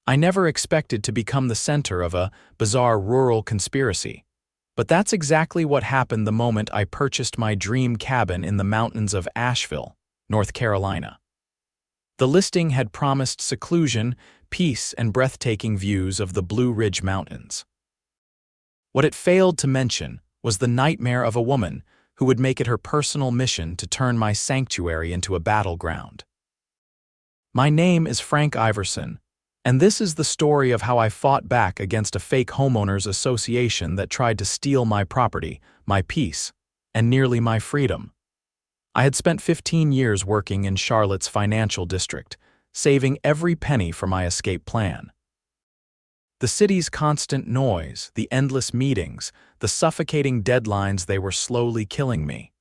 I never expected to become the center of a bizarre rural conspiracy. But that's exactly what happened the moment I purchased my dream cabin in the mountains of Asheville, North Carolina. The listing had promised seclusion, peace, and breathtaking views of the Blue Ridge Mountains. What it failed to mention was the nightmare of a woman who would make it her personal mission to turn my sanctuary into a battleground. My name is Frank Iverson, and this is the story of how I fought back against a fake homeowners association that tried to steal my property, my peace, and nearly my freedom. I had spent 15 years working in Charlotte's financial district, saving every penny for my escape plan. The city's constant noise, the endless meetings, the suffocating deadlines, they were slowly killing me.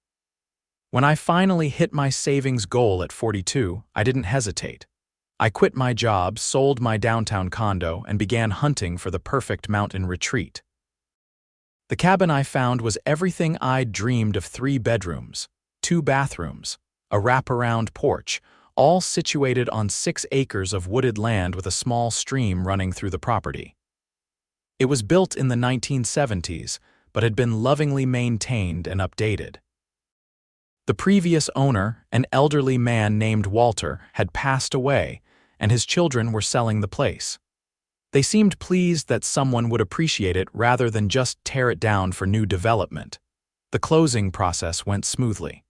When I finally hit my savings goal at 42, I didn't hesitate. I quit my job, sold my downtown condo, and began hunting for the perfect mountain retreat. The cabin I found was everything I'd dreamed of: 3 bedrooms, 2 bathrooms, a wraparound porch, all situated on 6 acres of wooded land with a small stream running through the property. It was built in the 1970s, but had been lovingly maintained and updated. The previous owner, an elderly man named Walter, had passed away, and his children were selling the place. They seemed pleased that someone would appreciate it rather than just tear it down for new development. The closing process went smoothly.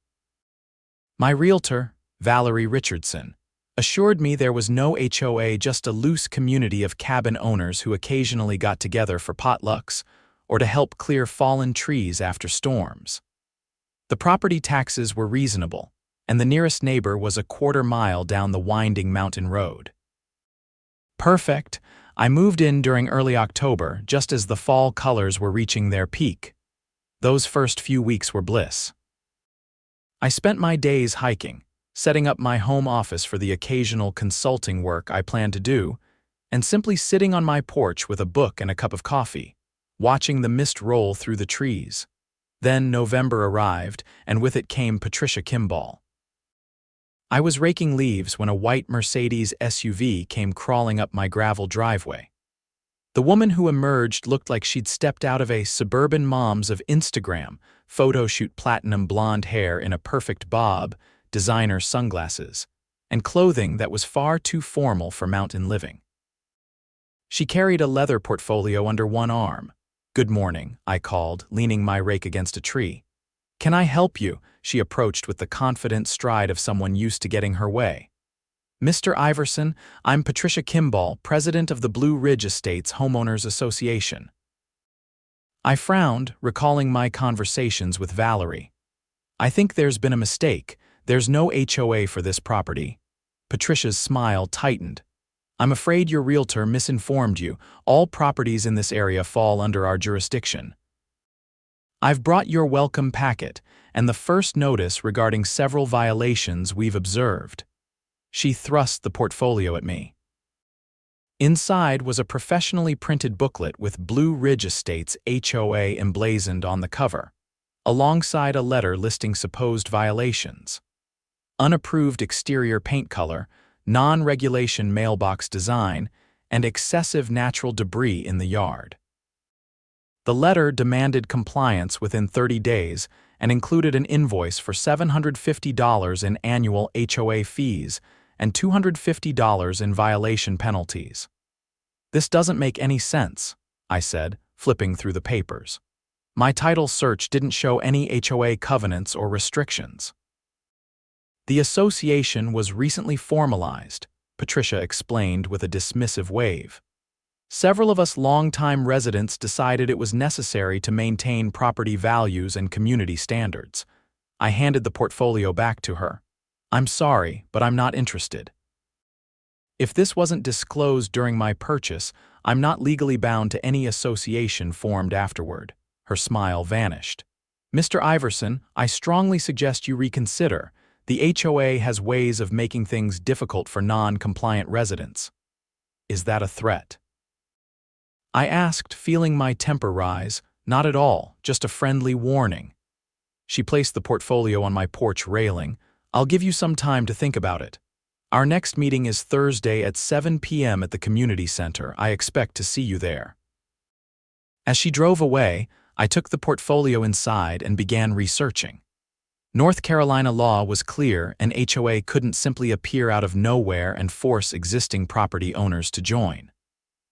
My realtor, Valerie Richardson, assured me there was no HOA, just a loose community of cabin owners who occasionally got together for potlucks or to help clear fallen trees after storms. The property taxes were reasonable, and the nearest neighbor was a quarter-mile down the winding mountain road. Perfect. I moved in during early October, just as the fall colors were reaching their peak. Those first few weeks were bliss. I spent my days hiking, setting up my home office for the occasional consulting work I planned to do, and simply sitting on my porch with a book and a cup of coffee, watching the mist roll through the trees. Then November arrived, and with it came Patricia Kimball. I was raking leaves when a white Mercedes SUV came crawling up my gravel driveway. The woman who emerged looked like she'd stepped out of a Suburban Moms of Instagram photo shoot: platinum blonde hair in a perfect bob, designer sunglasses, and clothing that was far too formal for mountain living. She carried a leather portfolio under one arm. "Good morning," I called, leaning my rake against a tree. "Can I help you?" She approached with the confident stride of someone used to getting her way. "Mr. Iverson, I'm Patricia Kimball, president of the Blue Ridge Estates Homeowners Association." I frowned, recalling my conversations with Valerie. "I think there's been a mistake. There's no HOA for this property." Patricia's smile tightened. "I'm afraid your realtor misinformed you. All properties in this area fall under our jurisdiction." "I've brought your welcome packet and the first notice regarding several violations we've observed." She thrust the portfolio at me. Inside was a professionally printed booklet with Blue Ridge Estates HOA emblazoned on the cover, alongside a letter listing supposed violations: unapproved exterior paint color, non-regulation mailbox design, and excessive natural debris in the yard. The letter demanded compliance within 30 days and included an invoice for $750 in annual HOA fees and $250 in violation penalties. "This doesn't make any sense," I said, flipping through the papers. "My title search didn't show any HOA covenants or restrictions." "The association was recently formalized," Patricia explained with a dismissive wave. "Several of us longtime residents decided it was necessary to maintain property values and community standards." I handed the portfolio back to her. "I'm sorry, but I'm not interested." If this wasn't disclosed during my purchase, I'm not legally bound to any association formed afterward. Her smile vanished. "Mr. Iverson, I strongly suggest you reconsider. The HOA has ways of making things difficult for non-compliant residents." "Is that a threat?" I asked, feeling my temper rise. "Not at all, just a friendly warning." She placed the portfolio on my porch railing. "I'll give you some time to think about it." Our next meeting is Thursday at 7 p.m. at the community center. I expect to see you there." As she drove away, I took the portfolio inside and began researching. North Carolina law was clear, and HOA couldn't simply appear out of nowhere and force existing property owners to join.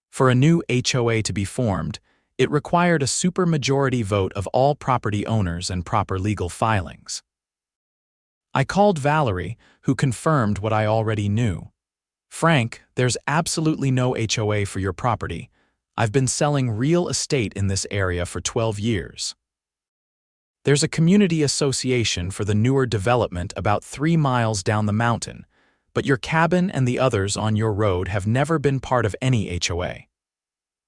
For a new HOA to be formed, it required a supermajority vote of all property owners and proper legal filings. I called Valerie, who confirmed what I already knew. "Frank, there's absolutely no HOA for your property. I've been selling real estate in this area for 12 years. There's a community association for the newer development about 3 miles down the mountain, but your cabin and the others on your road have never been part of any HOA."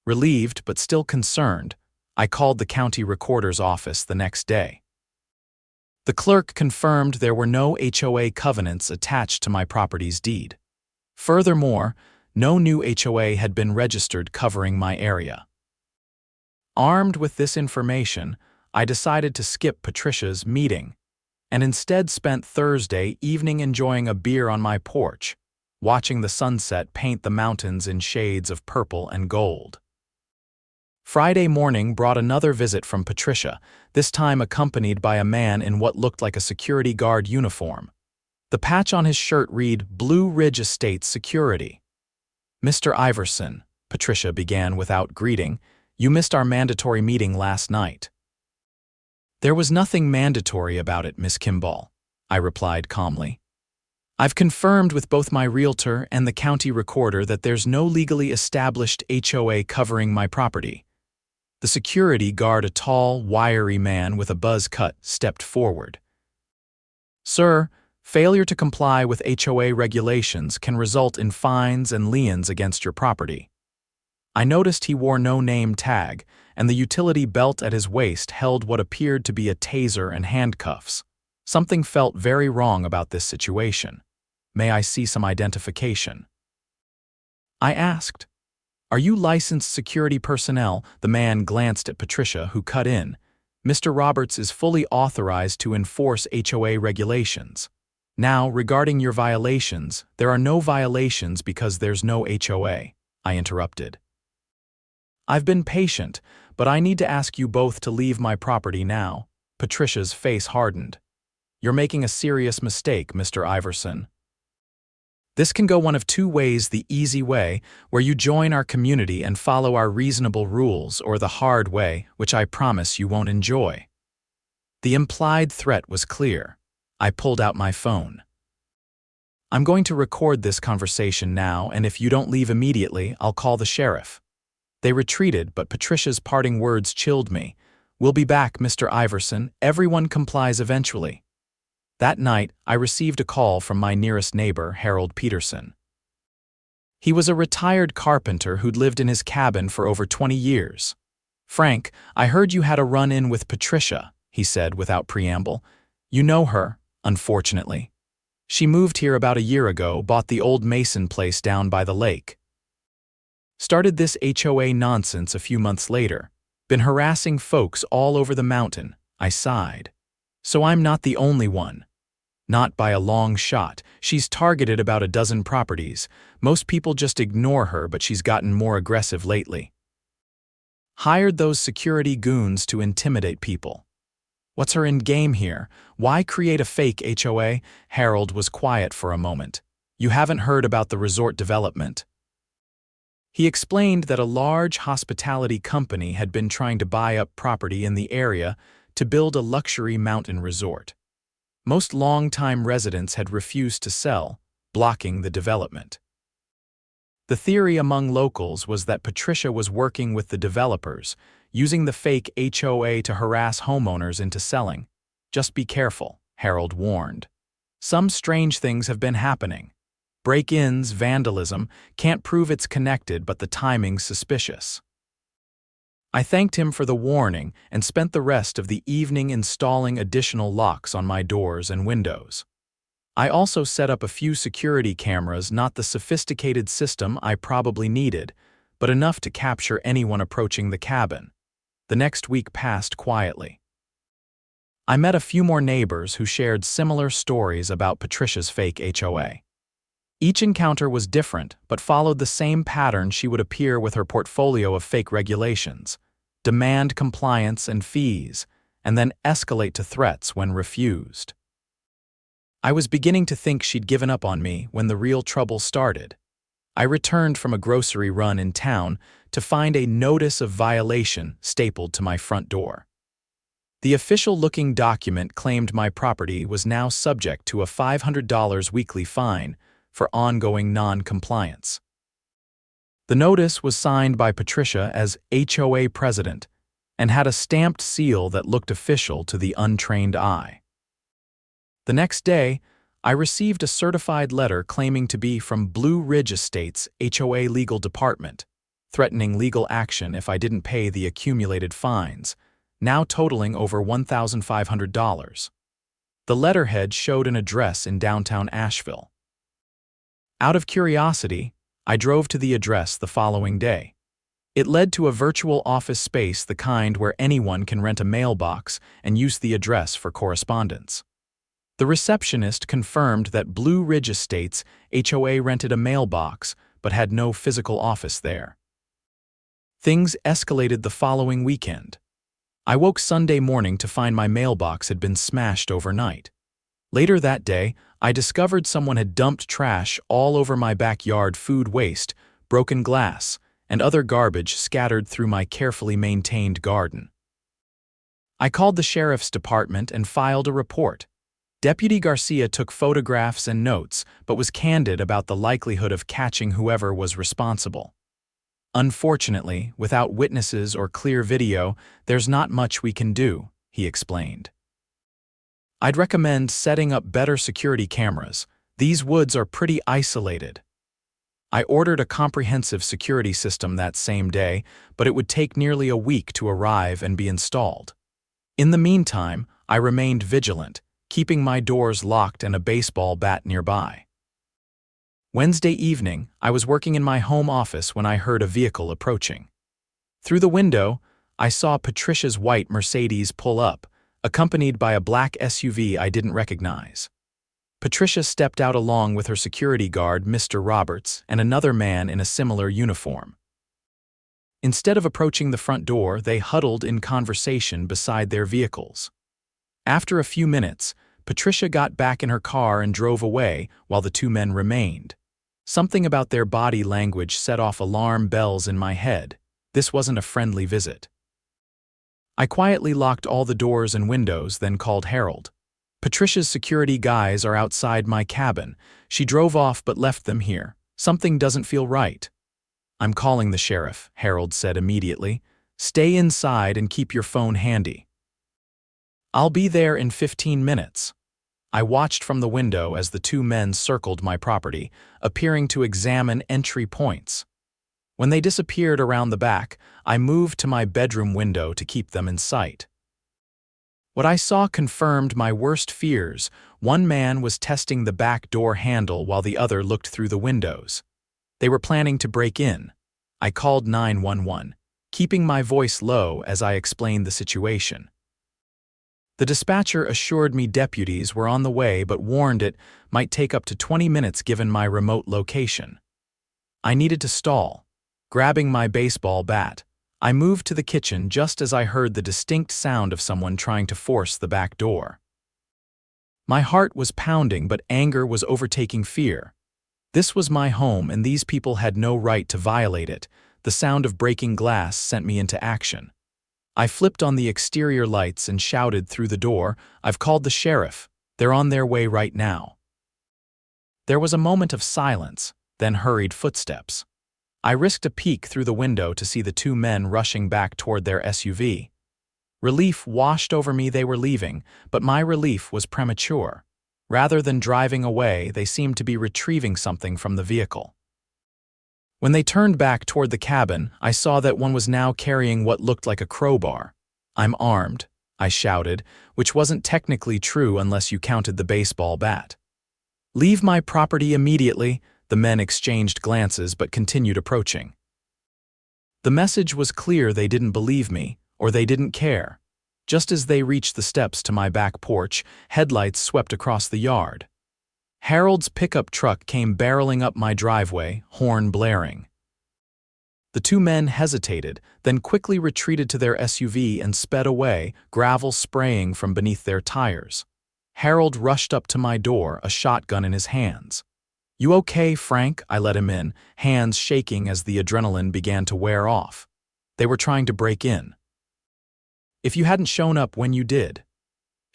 Relieved but still concerned, I called the county recorder's office the next day. The clerk confirmed there were no HOA covenants attached to my property's deed. Furthermore, no new HOA had been registered covering my area. Armed with this information, I decided to skip Patricia's meeting and instead spent Thursday evening enjoying a beer on my porch, watching the sunset paint the mountains in shades of purple and gold. Friday morning brought another visit from Patricia, this time accompanied by a man in what looked like a security guard uniform. The patch on his shirt read Blue Ridge Estates Security. "Mr. Iverson," Patricia began without greeting, "you missed our mandatory meeting last night." "There was nothing mandatory about it, Miss Kimball," I replied calmly. "I've confirmed with both my realtor and the county recorder that there's no legally established HOA covering my property." The security guard, a tall, wiry man with a buzz cut, stepped forward. "Sir, failure to comply with HOA regulations can result in fines and liens against your property." I noticed he wore no name tag, and the utility belt at his waist held what appeared to be a taser and handcuffs. Something felt very wrong about this situation. "May I see some identification?" I asked. "Are you licensed security personnel?" The man glanced at Patricia, who cut in. "Mr. Roberts is fully authorized to enforce HOA regulations. Now, regarding your violations, there are no violations because there's no HOA," I interrupted. "I've been patient, but I need to ask you both to leave my property now." Patricia's face hardened. "You're making a serious mistake, Mr. Iverson. This can go one of two ways: the easy way, where you join our community and follow our reasonable rules, or the hard way, which I promise you won't enjoy." The implied threat was clear. I pulled out my phone. "I'm going to record this conversation now, and if you don't leave immediately, I'll call the sheriff." They retreated, but Patricia's parting words chilled me. "We'll be back, Mr. Iverson. Everyone complies eventually." That night, I received a call from my nearest neighbor, Harold Peterson. He was a retired carpenter who'd lived in his cabin for over 20 years. "Frank, I heard you had a run-in with Patricia," he said without preamble. "You know her, unfortunately. She moved here about a year ago, bought the old Mason place down by the lake. Started this HOA nonsense a few months later. Been harassing folks all over the mountain." I sighed. "So I'm not the only one." "Not by a long shot. She's targeted about a dozen properties. Most people just ignore her, but she's gotten more aggressive lately. Hired those security goons to intimidate people." "What's her end game here? Why create a fake HOA?" Harold was quiet for a moment. "You haven't heard about the resort development?" He explained that a large hospitality company had been trying to buy up property in the area to build a luxury mountain resort. Most longtime residents had refused to sell, blocking the development. The theory among locals was that Patricia was working with the developers, using the fake HOA to harass homeowners into selling. "Just be careful," Harold warned. "Some strange things have been happening. Break-ins, vandalism, can't prove it's connected, but the timing's suspicious." I thanked him for the warning and spent the rest of the evening installing additional locks on my doors and windows. I also set up a few security cameras, not the sophisticated system I probably needed, but enough to capture anyone approaching the cabin. The next week passed quietly. I met a few more neighbors who shared similar stories about Patricia's fake HOA. Each encounter was different, but followed the same pattern. She would appear with her portfolio of fake regulations, demand compliance and fees, and then escalate to threats when refused. I was beginning to think she'd given up on me when the real trouble started. I returned from a grocery run in town to find a notice of violation stapled to my front door. The official-looking document claimed my property was now subject to a $500 weekly fine for ongoing non-compliance. The notice was signed by Patricia as HOA president and had a stamped seal that looked official to the untrained eye. The next day, I received a certified letter claiming to be from Blue Ridge Estates HOA legal department, threatening legal action if I didn't pay the accumulated fines, now totaling over $1,500. The letterhead showed an address in downtown Asheville. Out of curiosity, I drove to the address the following day. It led to a virtual office space, the kind where anyone can rent a mailbox and use the address for correspondence. The receptionist confirmed that Blue Ridge Estates HOA rented a mailbox but had no physical office there. Things escalated the following weekend. I woke Sunday morning to find my mailbox had been smashed overnight. Later that day, I discovered someone had dumped trash all over my backyard, food waste, broken glass, and other garbage scattered through my carefully maintained garden. I called the sheriff's department and filed a report. Deputy Garcia took photographs and notes, but was candid about the likelihood of catching whoever was responsible. Unfortunately, without witnesses or clear video, there's not much we can do, he explained. I'd recommend setting up better security cameras. These woods are pretty isolated. I ordered a comprehensive security system that same day, but it would take nearly a week to arrive and be installed. In the meantime, I remained vigilant, keeping my doors locked and a baseball bat nearby. Wednesday evening, I was working in my home office when I heard a vehicle approaching. Through the window, I saw Patricia's white Mercedes pull up, accompanied by a black SUV I didn't recognize. Patricia stepped out along with her security guard, Mr. Roberts, and another man in a similar uniform. Instead of approaching the front door, they huddled in conversation beside their vehicles. After a few minutes, Patricia got back in her car and drove away while the two men remained. Something about their body language set off alarm bells in my head. This wasn't a friendly visit. I quietly locked all the doors and windows, then called Harold. Patricia's security guys are outside my cabin. She drove off but left them here. Something doesn't feel right. I'm calling the sheriff, Harold said immediately. Stay inside and keep your phone handy. I'll be there in 15 minutes. I watched from the window as the two men circled my property, appearing to examine entry points. When they disappeared around the back, I moved to my bedroom window to keep them in sight. What I saw confirmed my worst fears. One man was testing the back door handle while the other looked through the windows. They were planning to break in. I called 911, keeping my voice low as I explained the situation. The dispatcher assured me deputies were on the way but warned it might take up to 20 minutes given my remote location. I needed to stall. Grabbing my baseball bat, I moved to the kitchen just as I heard the distinct sound of someone trying to force the back door. My heart was pounding, but anger was overtaking fear. This was my home and these people had no right to violate it. The sound of breaking glass sent me into action. I flipped on the exterior lights and shouted through the door, "I've called the sheriff. They're on their way right now." There was a moment of silence, then hurried footsteps. I risked a peek through the window to see the two men rushing back toward their SUV. Relief washed over me. They were leaving, but my relief was premature. Rather than driving away, they seemed to be retrieving something from the vehicle. When they turned back toward the cabin, I saw that one was now carrying what looked like a crowbar. "I'm armed," I shouted, which wasn't technically true unless you counted the baseball bat. "Leave my property immediately." The men exchanged glances but continued approaching. The message was clear. They didn't believe me, or they didn't care. Just as they reached the steps to my back porch, headlights swept across the yard. Harold's pickup truck came barreling up my driveway, horn blaring. The two men hesitated, then quickly retreated to their SUV and sped away, gravel spraying from beneath their tires. Harold rushed up to my door, a shotgun in his hands. "You okay, Frank?" I let him in, hands shaking as the adrenaline began to wear off. They were trying to break in. "If you hadn't shown up when you did."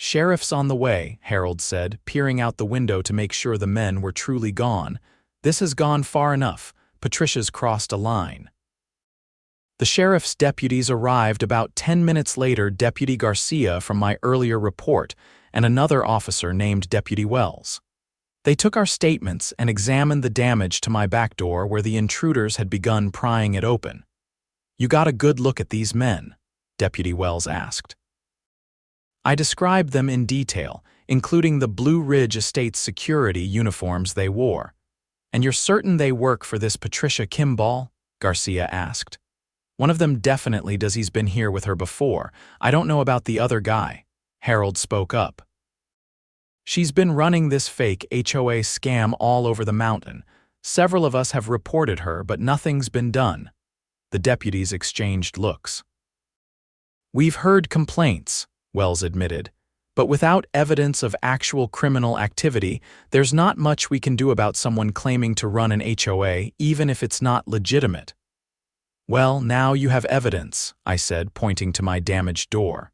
"Sheriff's on the way," Harold said, peering out the window to make sure the men were truly gone. "This has gone far enough. Patricia's crossed a line." The sheriff's deputies arrived about 10 minutes later, Deputy Garcia from my earlier report and another officer named Deputy Wells. They took our statements and examined the damage to my back door where the intruders had begun prying it open. "You got a good look at these men?" Deputy Wells asked. I described them in detail, including the Blue Ridge Estates security uniforms they wore. "And you're certain they work for this Patricia Kimball?" Garcia asked. "One of them definitely does. He's been here with her before. I don't know about the other guy." Harold spoke up. "She's been running this fake HOA scam all over the mountain. Several of us have reported her, but nothing's been done." The deputies exchanged looks. "We've heard complaints," Wells admitted, "but without evidence of actual criminal activity, there's not much we can do about someone claiming to run an HOA, even if it's not legitimate." "Well, now you have evidence," I said, pointing to my damaged door.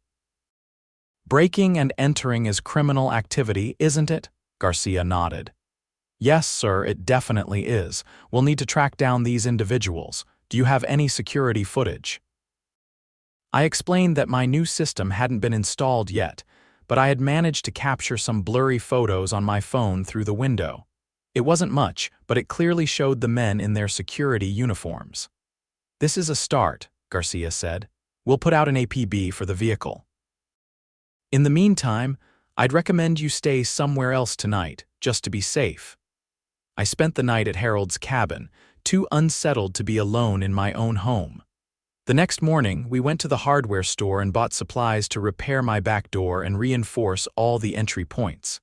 "Breaking and entering is criminal activity, isn't it?" Garcia nodded. "Yes, sir, it definitely is. We'll need to track down these individuals. Do you have any security footage?" I explained that my new system hadn't been installed yet, but I had managed to capture some blurry photos on my phone through the window. It wasn't much, but it clearly showed the men in their security uniforms. "This is a start," Garcia said. "We'll put out an APB for the vehicle. In the meantime, I'd recommend you stay somewhere else tonight, just to be safe." I spent the night at Harold's cabin, too unsettled to be alone in my own home. The next morning, we went to the hardware store and bought supplies to repair my back door and reinforce all the entry points.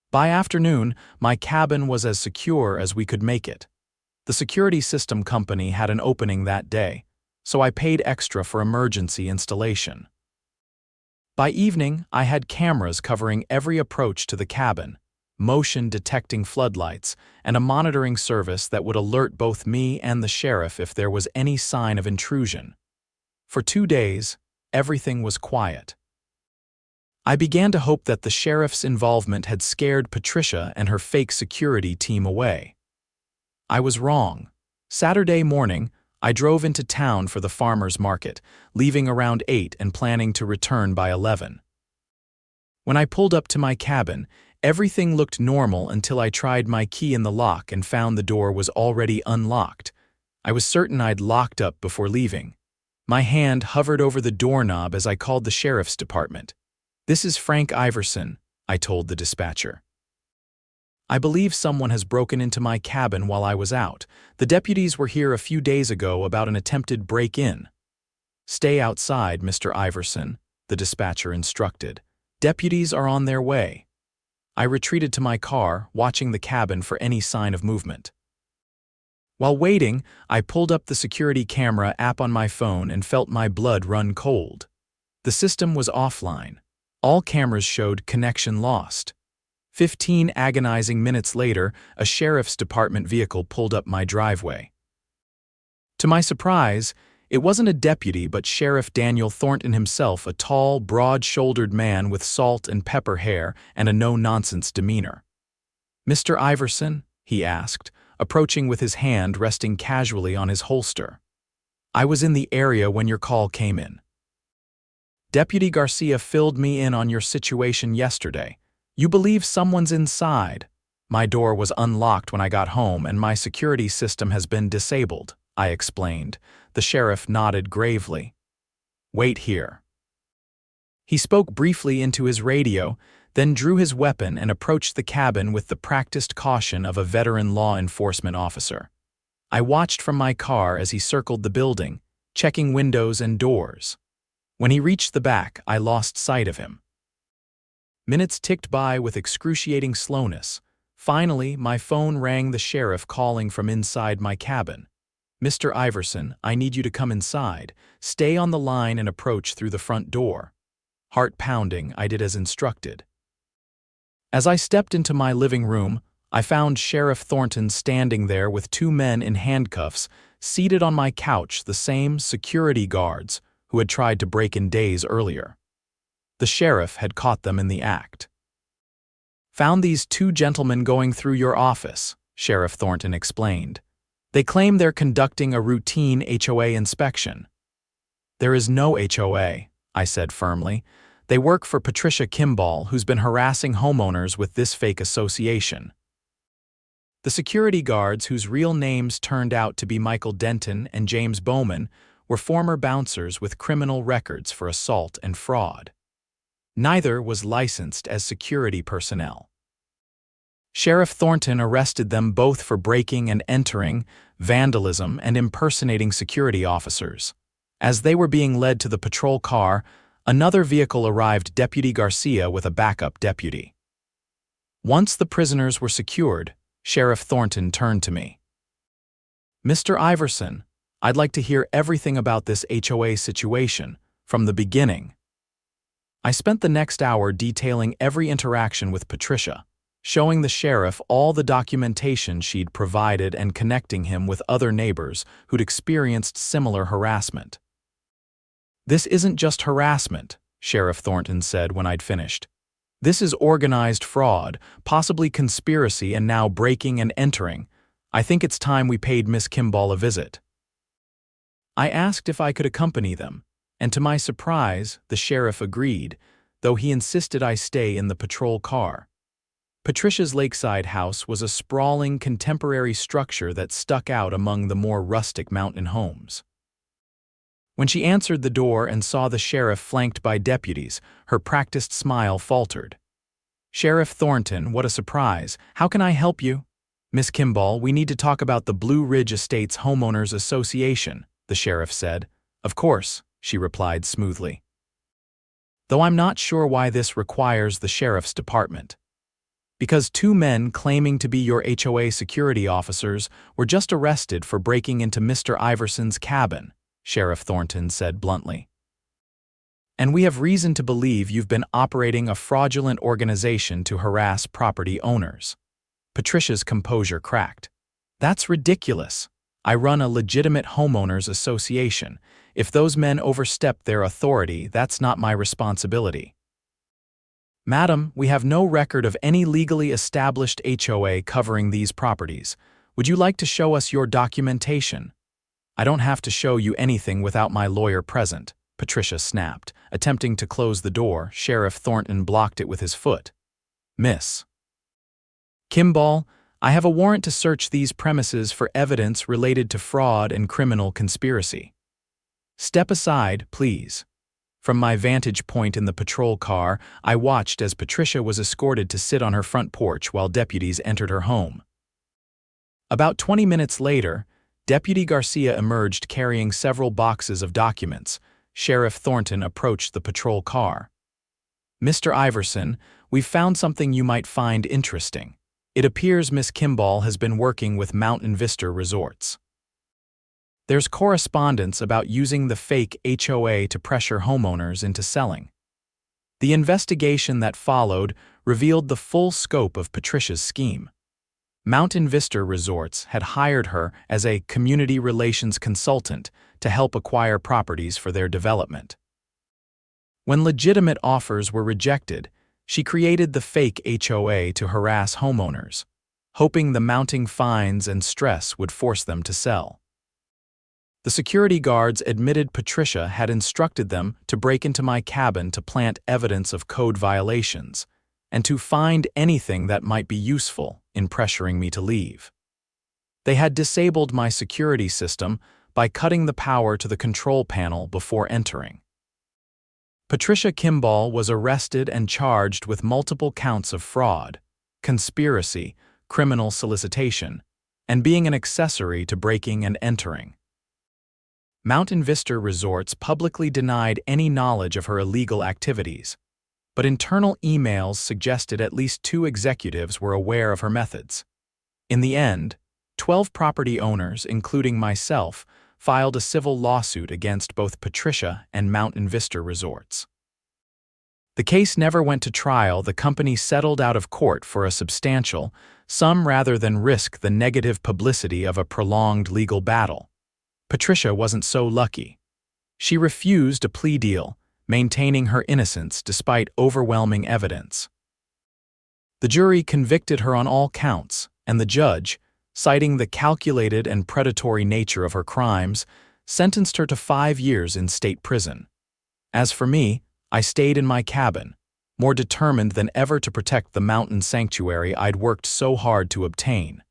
By afternoon, my cabin was as secure as we could make it. The security system company had an opening that day, so I paid extra for emergency installation. By evening, I had cameras covering every approach to the cabin, motion-detecting floodlights, and a monitoring service that would alert both me and the sheriff if there was any sign of intrusion. For 2 days, everything was quiet. I began to hope that the sheriff's involvement had scared Patricia and her fake security team away. I was wrong. Saturday morning, I drove into town for the farmer's market, leaving around 8 and planning to return by 11. When I pulled up to my cabin, everything looked normal until I tried my key in the lock and found the door was already unlocked. I was certain I'd locked up before leaving. My hand hovered over the doorknob as I called the sheriff's department. "This is Frank Iverson," I told the dispatcher. "I believe someone has broken into my cabin while I was out. The deputies were here a few days ago about an attempted break-in." "Stay outside, Mr. Iverson," the dispatcher instructed. "Deputies are on their way." I retreated to my car, watching the cabin for any sign of movement. While waiting, I pulled up the security camera app on my phone and felt my blood run cold. The system was offline. All cameras showed connection lost. 15 agonizing minutes later, a sheriff's department vehicle pulled up my driveway. To my surprise, it wasn't a deputy but Sheriff Daniel Thornton himself, a tall, broad-shouldered man with salt and pepper hair and a no-nonsense demeanor. "Mr. Iverson?" he asked, approaching with his hand resting casually on his holster. "I was in the area when your call came in. Deputy Garcia filled me in on your situation yesterday. You believe someone's inside. My door was unlocked when I got home and my security system has been disabled," I explained. The sheriff nodded gravely. "Wait here." He spoke briefly into his radio, then drew his weapon and approached the cabin with the practiced caution of a veteran law enforcement officer. I watched from my car as he circled the building, checking windows and doors. When he reached the back, I lost sight of him. Minutes ticked by with excruciating slowness. Finally, my phone rang, the sheriff calling from inside my cabin. "Mr. Iverson, I need you to come inside. Stay on the line and approach through the front door." Heart pounding, I did as instructed. As I stepped into my living room, I found Sheriff Thornton standing there with two men in handcuffs, seated on my couch, the same security guards who had tried to break in days earlier. The sheriff had caught them in the act. "Found these two gentlemen going through your office," Sheriff Thornton explained. "They claim they're conducting a routine HOA inspection." "There is no HOA," I said firmly. "They work for Patricia Kimball, who's been harassing homeowners with this fake association." The security guards, whose real names turned out to be Michael Denton and James Bowman, were former bouncers with criminal records for assault and fraud. Neither was licensed as security personnel. Sheriff Thornton arrested them both for breaking and entering, vandalism, and impersonating security officers. As they were being led to the patrol car, another vehicle arrived, Deputy Garcia with a backup deputy. Once the prisoners were secured, Sheriff Thornton turned to me. "Mr. Iverson, I'd like to hear everything about this HOA situation, from the beginning." I spent the next hour detailing every interaction with Patricia, showing the sheriff all the documentation she'd provided and connecting him with other neighbors who'd experienced similar harassment. "This isn't just harassment," Sheriff Thornton said when I'd finished. "This is organized fraud, possibly conspiracy, and now breaking and entering. I think it's time we paid Miss Kimball a visit." I asked if I could accompany them, and to my surprise, the sheriff agreed, though he insisted I stay in the patrol car. Patricia's lakeside house was a sprawling, contemporary structure that stuck out among the more rustic mountain homes. When she answered the door and saw the sheriff flanked by deputies, her practiced smile faltered. "Sheriff Thornton, what a surprise. How can I help you?" "Miss Kimball, we need to talk about the Blue Ridge Estates Homeowners Association," the sheriff said. "Of course," she replied smoothly. "Though I'm not sure why this requires the sheriff's department." "Because two men claiming to be your HOA security officers were just arrested for breaking into Mr. Iverson's cabin," Sheriff Thornton said bluntly. "And we have reason to believe you've been operating a fraudulent organization to harass property owners." Patricia's composure cracked. "That's ridiculous. I run a legitimate homeowners association. If those men overstep their authority, that's not my responsibility." "Madam, we have no record of any legally established HOA covering these properties. Would you like to show us your documentation?" "I don't have to show you anything without my lawyer present," Patricia snapped. Attempting to close the door, Sheriff Thornton blocked it with his foot. "Miss Kimball, I have a warrant to search these premises for evidence related to fraud and criminal conspiracy. Step aside, please." From my vantage point in the patrol car, I watched as Patricia was escorted to sit on her front porch while deputies entered her home. About 20 minutes later, Deputy Garcia emerged carrying several boxes of documents. Sheriff Thornton approached the patrol car. "Mr. Iverson, we've found something you might find interesting. It appears Miss Kimball has been working with Mountain Vista Resorts. There's correspondence about using the fake HOA to pressure homeowners into selling." The investigation that followed revealed the full scope of Patricia's scheme. Mountain Vista Resorts had hired her as a community relations consultant to help acquire properties for their development. When legitimate offers were rejected, she created the fake HOA to harass homeowners, hoping the mounting fines and stress would force them to sell. The security guards admitted Patricia had instructed them to break into my cabin to plant evidence of code violations and to find anything that might be useful in pressuring me to leave. They had disabled my security system by cutting the power to the control panel before entering. Patricia Kimball was arrested and charged with multiple counts of fraud, conspiracy, criminal solicitation, and being an accessory to breaking and entering. Mountain Vista Resorts publicly denied any knowledge of her illegal activities. but internal emails suggested at least 2 executives were aware of her methods. In the end, 12 property owners, including myself, filed a civil lawsuit against both Patricia and Mountain Vista Resorts. The case never went to trial. The company settled out of court for a substantial sum rather than risk the negative publicity of a prolonged legal battle. Patricia wasn't so lucky. She refused a plea deal, maintaining her innocence despite overwhelming evidence. The jury convicted her on all counts, and the judge, citing the calculated and predatory nature of her crimes, sentenced her to 5 years in state prison. As for me, I stayed in my cabin, more determined than ever to protect the mountain sanctuary I'd worked so hard to obtain.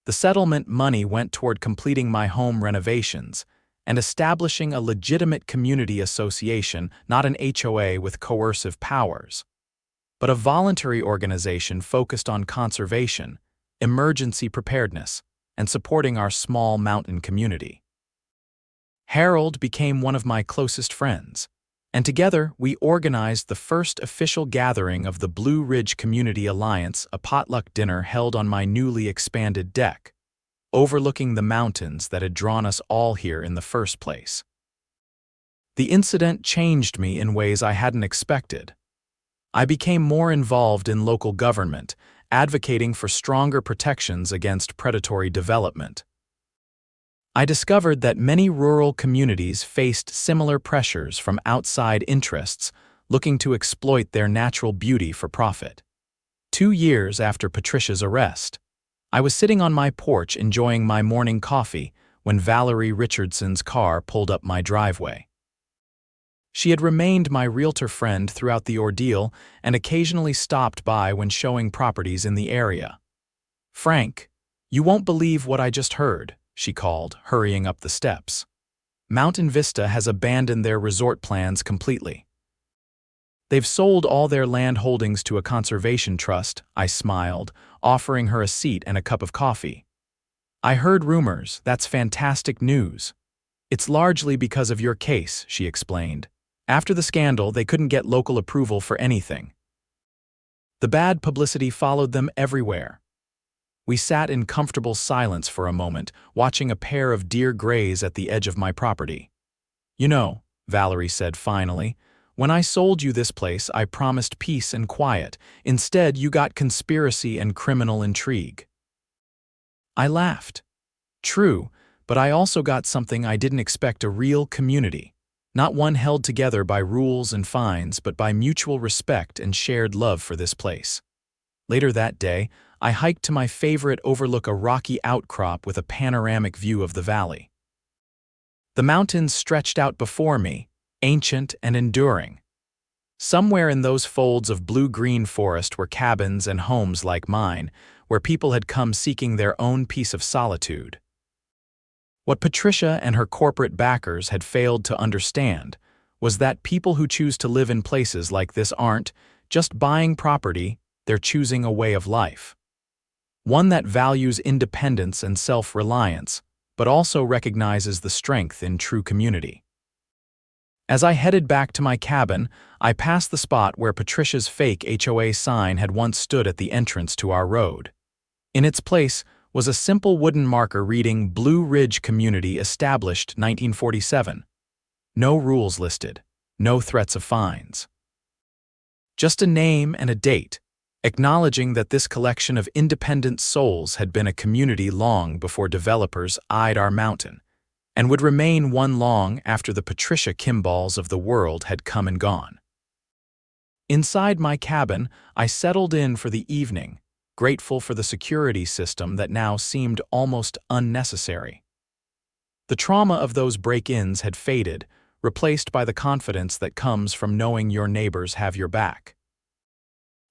The settlement money went toward completing my home renovations and establishing a legitimate community association, not an HOA with coercive powers, but a voluntary organization focused on conservation, emergency preparedness, and supporting our small mountain community. Harold became one of my closest friends, and together we organized the first official gathering of the Blue Ridge Community Alliance, a potluck dinner held on my newly expanded deck, overlooking the mountains that had drawn us all here in the first place. The incident changed me in ways I hadn't expected. I became more involved in local government, advocating for stronger protections against predatory development. I discovered that many rural communities faced similar pressures from outside interests looking to exploit their natural beauty for profit. 2 years after Patricia's arrest, I was sitting on my porch enjoying my morning coffee when Valerie Richardson's car pulled up my driveway. She had remained my realtor friend throughout the ordeal and occasionally stopped by when showing properties in the area. "Frank, you won't believe what I just heard," she called, hurrying up the steps. "Mountain Vista has abandoned their resort plans completely. They've sold all their land holdings to a conservation trust," I smiled, offering her a seat and a cup of coffee. "I heard rumors. That's fantastic news." "It's largely because of your case," she explained. "After the scandal, they couldn't get local approval for anything. The bad publicity followed them everywhere." We sat in comfortable silence for a moment, watching a pair of deer graze at the edge of my property. "You know," Valerie said finally, "when I sold you this place, I promised peace and quiet. Instead, you got conspiracy and criminal intrigue." I laughed. "True, but I also got something I didn't expect: a real community. Not one held together by rules and fines, but by mutual respect and shared love for this place." Later that day, I hiked to my favorite overlook, a rocky outcrop with a panoramic view of the valley. The mountains stretched out before me, ancient and enduring. Somewhere in those folds of blue-green forest were cabins and homes like mine, where people had come seeking their own piece of solitude. What Patricia and her corporate backers had failed to understand was that people who choose to live in places like this aren't just buying property, they're choosing a way of life. One that values independence and self-reliance, but also recognizes the strength in true community. As I headed back to my cabin, I passed the spot where Patricia's fake HOA sign had once stood at the entrance to our road. In its place was a simple wooden marker reading "Blue Ridge Community Established 1947. No rules listed, no threats of fines. Just a name and a date, acknowledging that this collection of independent souls had been a community long before developers eyed our mountain, and would remain one long after the Patricia Kimballs of the world had come and gone. Inside my cabin, I settled in for the evening, grateful for the security system that now seemed almost unnecessary. The trauma of those break-ins had faded, replaced by the confidence that comes from knowing your neighbors have your back.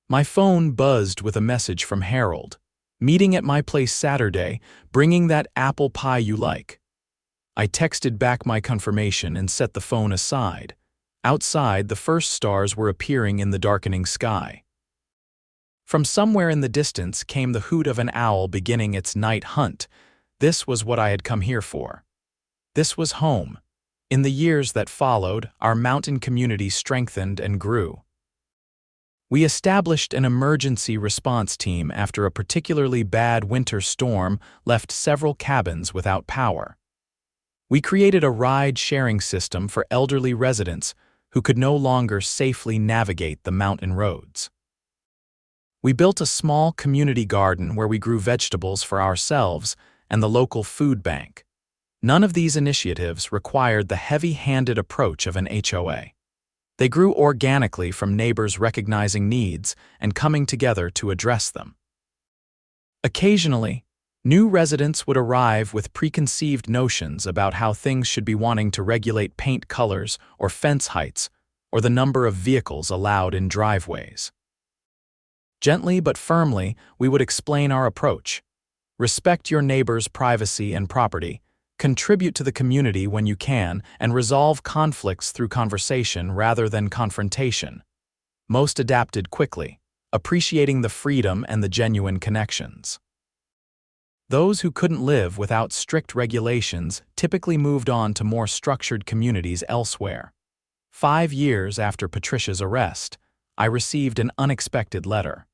My phone buzzed with a message from Harold. "Meeting at my place Saturday, bringing that apple pie you like." I texted back my confirmation and set the phone aside. Outside, the first stars were appearing in the darkening sky. From somewhere in the distance came the hoot of an owl beginning its night hunt. This was what I had come here for. This was home. In the years that followed, our mountain community strengthened and grew. We established an emergency response team after a particularly bad winter storm left several cabins without power. We created a ride-sharing system for elderly residents who could no longer safely navigate the mountain roads. We built a small community garden where we grew vegetables for ourselves and the local food bank. None of these initiatives required the heavy-handed approach of an HOA. They grew organically from neighbors recognizing needs and coming together to address them. Occasionally, new residents would arrive with preconceived notions about how things should be, wanting to regulate paint colors or fence heights or the number of vehicles allowed in driveways. Gently but firmly, we would explain our approach. Respect your neighbor's privacy and property, contribute to the community when you can, and resolve conflicts through conversation rather than confrontation. Most adapted quickly, appreciating the freedom and the genuine connections. Those who couldn't live without strict regulations typically moved on to more structured communities elsewhere. 5 years after Patricia's arrest, I received an unexpected letter.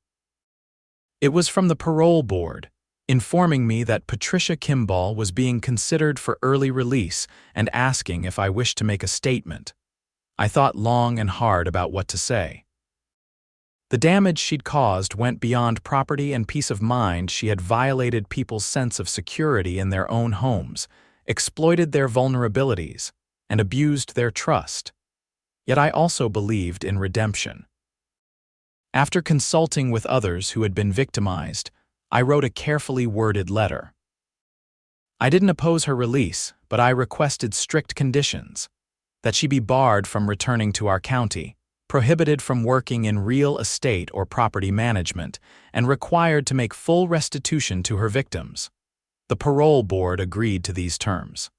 It was from the parole board, informing me that Patricia Kimball was being considered for early release and asking if I wished to make a statement. I thought long and hard about what to say. The damage she'd caused went beyond property and peace of mind. She had violated people's sense of security in their own homes, exploited their vulnerabilities, and abused their trust. Yet I also believed in redemption. After consulting with others who had been victimized, I wrote a carefully worded letter. I didn't oppose her release, but I requested strict conditions: that she be barred from returning to our county, prohibited from working in real estate or property management, and required to make full restitution to her victims. The parole board agreed to these terms.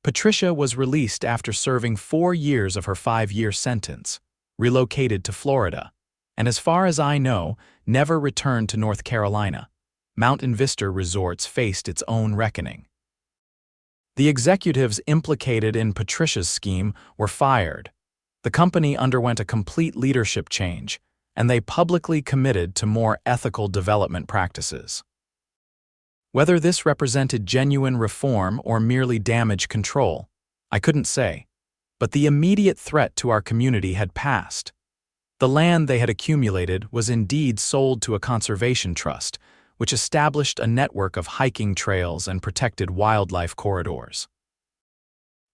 Patricia was released after serving 4 years of her 5-year sentence, relocated to Florida, and as far as I know, never returned to North Carolina. Mountain Vista Resorts faced its own reckoning. The executives implicated in Patricia's scheme were fired. The company underwent a complete leadership change, and they publicly committed to more ethical development practices. Whether this represented genuine reform or merely damage control, I couldn't say, but the immediate threat to our community had passed. The land they had accumulated was indeed sold to a conservation trust, which established a network of hiking trails and protected wildlife corridors.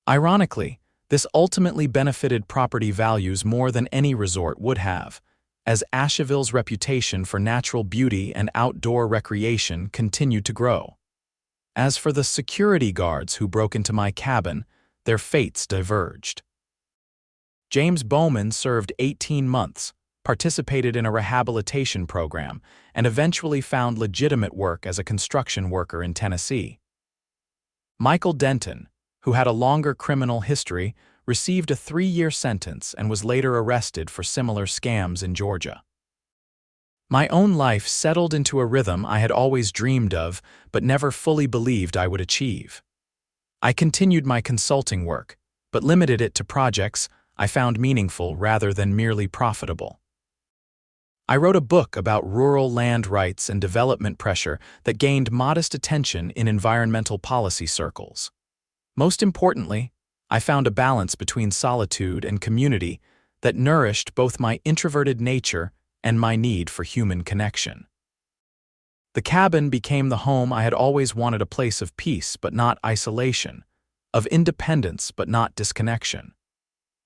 Ironically, this ultimately benefited property values more than any resort would have, as Asheville's reputation for natural beauty and outdoor recreation continued to grow. As for the security guards who broke into my cabin, their fates diverged. James Bowman served 18 months, participated in a rehabilitation program, and eventually found legitimate work as a construction worker in Tennessee. Michael Denton, who had a longer criminal history, received a 3-year sentence and was later arrested for similar scams in Georgia. My own life settled into a rhythm I had always dreamed of but never fully believed I would achieve. I continued my consulting work, but limited it to projects I found meaningful rather than merely profitable. I wrote a book about rural land rights and development pressure that gained modest attention in environmental policy circles. Most importantly, I found a balance between solitude and community that nourished both my introverted nature and my need for human connection. The cabin became the home I had always wanted: a place of peace but not isolation, of independence but not disconnection.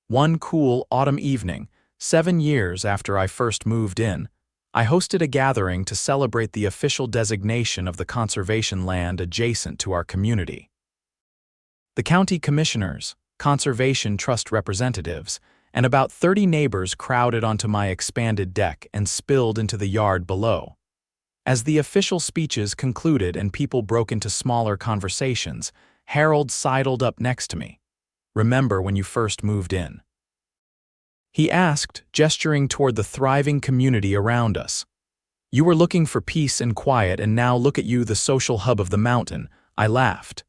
One cool autumn evening, 7 years after I first moved in, I hosted a gathering to celebrate the official designation of the conservation land adjacent to our community. The county commissioners, conservation trust representatives, and about 30 neighbors crowded onto my expanded deck and spilled into the yard below. As the official speeches concluded and people broke into smaller conversations, Harold sidled up next to me. "Remember when you first moved in?" he asked, gesturing toward the thriving community around us. "You were looking for peace and quiet, and now look at you, the social hub of the mountain." I laughed.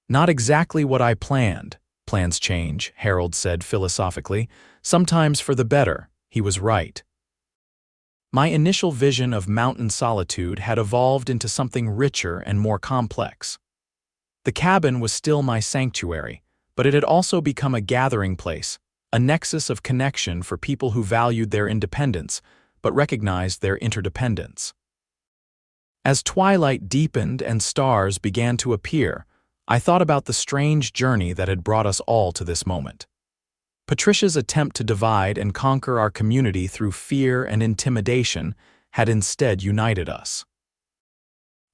"Not exactly what I planned." "Plans change," Harold said philosophically. "Sometimes for the better." He was right. My initial vision of mountain solitude had evolved into something richer and more complex. The cabin was still my sanctuary, but it had also become a gathering place, a nexus of connection for people who valued their independence but recognized their interdependence. As twilight deepened and stars began to appear, I thought about the strange journey that had brought us all to this moment. Patricia's attempt to divide and conquer our community through fear and intimidation had instead united us.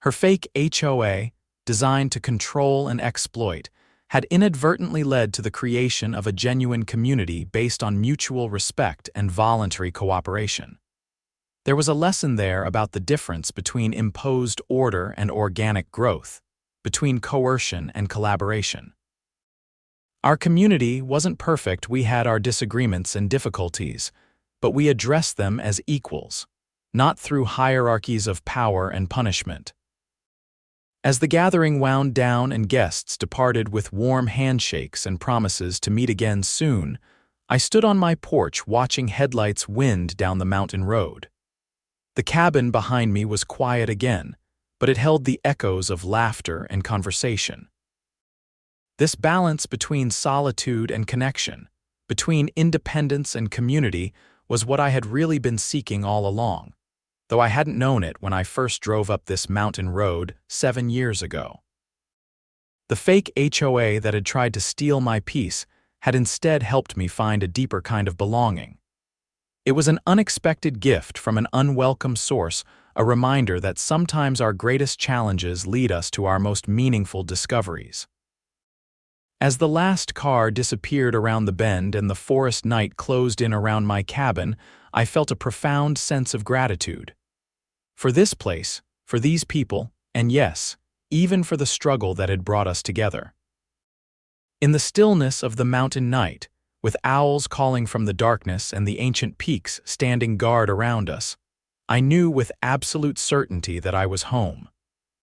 Her fake HOA, designed to control and exploit, had inadvertently led to the creation of a genuine community based on mutual respect and voluntary cooperation. There was a lesson there about the difference between imposed order and organic growth, between coercion and collaboration. Our community wasn't perfect. We had our disagreements and difficulties, but we addressed them as equals, not through hierarchies of power and punishment. As the gathering wound down and guests departed with warm handshakes and promises to meet again soon, I stood on my porch watching headlights wind down the mountain road. The cabin behind me was quiet again, but it held the echoes of laughter and conversation. This balance between solitude and connection, between independence and community, was what I had really been seeking all along, though I hadn't known it when I first drove up this mountain road 7 years ago. The fake HOA that had tried to steal my peace had instead helped me find a deeper kind of belonging. It was an unexpected gift from an unwelcome source, a reminder that sometimes our greatest challenges lead us to our most meaningful discoveries. As the last car disappeared around the bend and the forest night closed in around my cabin, I felt a profound sense of gratitude. For this place, for these people, and yes, even for the struggle that had brought us together. In the stillness of the mountain night, with owls calling from the darkness and the ancient peaks standing guard around us, I knew with absolute certainty that I was home.